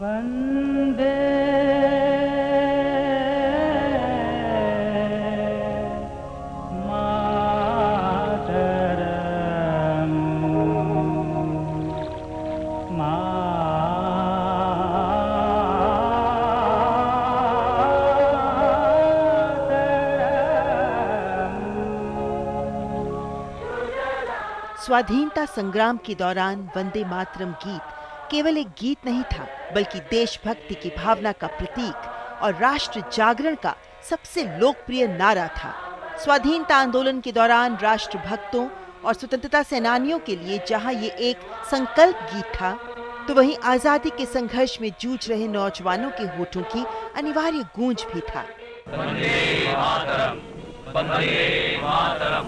वन्दे स्वाधीनता संग्राम के दौरान वंदे मातरम गीत केवल एक गीत नहीं था, बल्कि देशभक्ति की भावना का प्रतीक और राष्ट्र जागरण का सबसे लोकप्रिय नारा था। स्वाधीनता आंदोलन के दौरान राष्ट्रभक्तों और स्वतंत्रता सेनानियों के लिए जहां ये एक संकल्प गीत था, तो वहीं आजादी के संघर्ष में जूझ रहे नौजवानों के होठों की अनिवार्य गूंज भी था। वंदे मातरम, वंदे मातरम।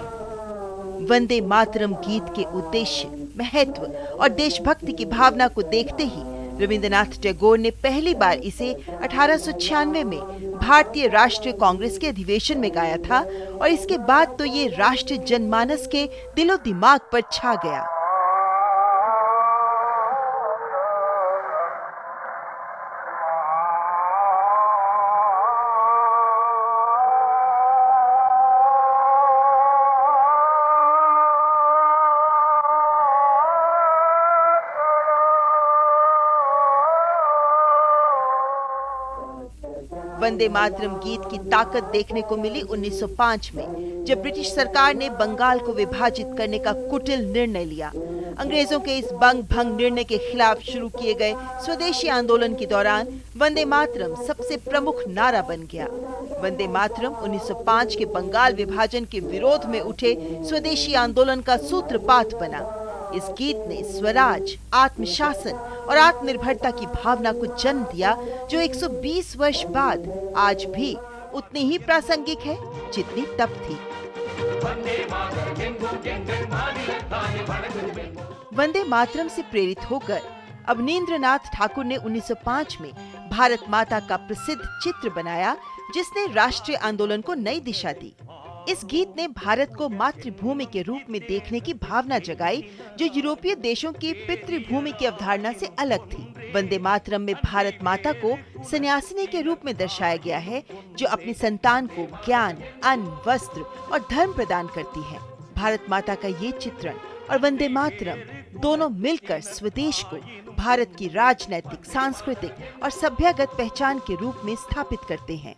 वंदे मातरम गीत के उद्देश्य, महत्व और देशभक्ति की भावना को देखते ही रविंद्रनाथ टैगोर ने पहली बार इसे 1896 में भारतीय राष्ट्रीय कांग्रेस के अधिवेशन में गाया था और इसके बाद तो ये राष्ट्रीय जनमानस के दिलो दिमाग पर छा गया। वंदे मातरम गीत की ताकत देखने को मिली 1905 में, जब ब्रिटिश सरकार ने बंगाल को विभाजित करने का कुटिल निर्णय लिया। अंग्रेजों के इस बंग भंग निर्णय के खिलाफ शुरू किए गए स्वदेशी आंदोलन के दौरान वंदे मातरम सबसे प्रमुख नारा बन गया। वंदे मातरम 1905 के बंगाल विभाजन के विरोध में उठे स्वदेशी आंदोलन का सूत्रपात बना। इस गीत ने स्वराज, आत्मशासन और आत्मनिर्भरता की भावना को जन्म दिया, जो 120 वर्ष बाद आज भी उतनी ही प्रासंगिक है जितनी तब थी। वंदे मातरम से प्रेरित होकर अवनींद्रनाथ ठाकुर ने 1905 में भारत माता का प्रसिद्ध चित्र बनाया, जिसने राष्ट्रीय आंदोलन को नई दिशा दी। इस गीत ने भारत को मातृभूमि के रूप में देखने की भावना जगाई, जो यूरोपीय देशों की पितृभूमि की अवधारणा से अलग थी। वंदे मातरम में भारत माता को सन्यासिनी के रूप में दर्शाया गया है, जो अपनी संतान को ज्ञान, अन्न, वस्त्र और धर्म प्रदान करती है। भारत माता का ये चित्रण और वंदे मातरम दोनों मिलकर स्वदेश को भारत की राजनैतिक, सांस्कृतिक और सभ्यगत पहचान के रूप में स्थापित करते हैं।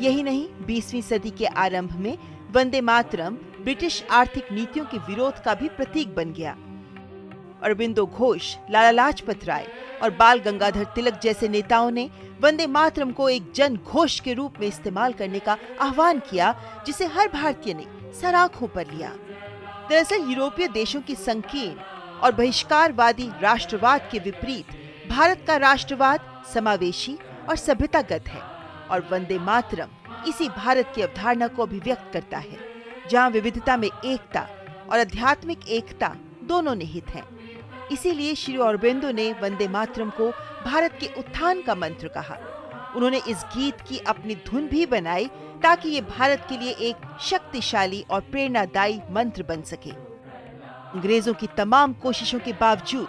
यही नहीं, 20वीं सदी के आरंभ में वंदे मातरम ब्रिटिश आर्थिक नीतियों के विरोध का भी प्रतीक बन गया। अरबिंदो घोष, लाला लाजपत राय और बाल गंगाधर तिलक जैसे नेताओं ने वंदे मातरम को एक जन घोष के रूप में इस्तेमाल करने का आह्वान किया, जिसे हर भारतीय ने सर आंखों पर लिया। दरअसल यूरोपीय देशों की संकीर्ण और बहिष्कारवादी राष्ट्रवाद के विपरीत भारत का राष्ट्रवाद समावेशी और सभ्यतागत है, और वंदे मातरम इसी भारत की अवधारणा को अभिव्यक्त करता है, जहां विविधता में एकता और आध्यात्मिक एकता दोनों निहित हैं। इसीलिए श्री अरबिंदो ने वंदे मातरम को भारत के उत्थान का मंत्र कहा। उन्होंने इस गीत की अपनी धुन भी बनाई, ताकि ये भारत के लिए एक शक्तिशाली और प्रेरणादायी मंत्र बन सके। अंग्रेजों की तमाम कोशिशों के बावजूद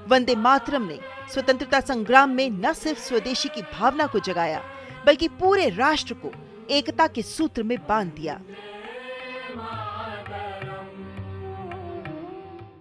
वंदे मातरम ने स्वतंत्रता संग्राम में न सिर्फ स्वदेशी की भावना को जगाया, बल्कि पूरे राष्ट्र को एकता के सूत्र में बांध दिया।